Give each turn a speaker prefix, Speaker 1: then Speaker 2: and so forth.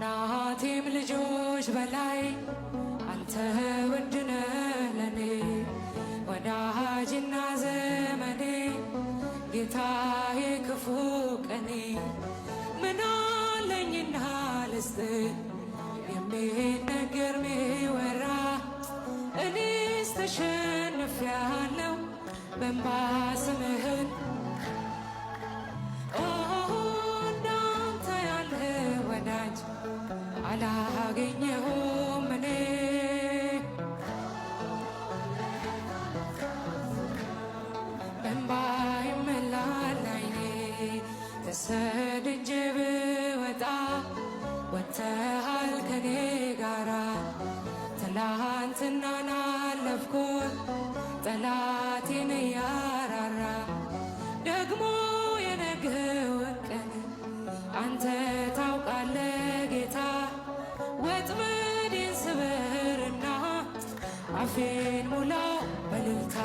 Speaker 1: ከእናቴም ልጆች በላይ አንተ ውድ ነህ ለኔ ወዳጅና ዘመዴ ጌታዬ ክፉ ቀኔ ምን አለኝና ልስጥህ የሚነገር ሚወራ እኔስ ተሸንፌአለሁ በእንባ ስምህን እንዳንተ ያለ ወዳጅ አላገኘሁም እኔ በእንባ ይሞላል ዓይኔ ተሰድጄ ብወጣ ወጥተሃል ከኔ ጋራ ትላንትናን አለፍኩት ጠላቴን እያራራ ደግሞ የነገውን ቀን አንተ ታውቃለህ ጌታ ወጥመዴን ስበርና አፌን ሙላው በእልልታ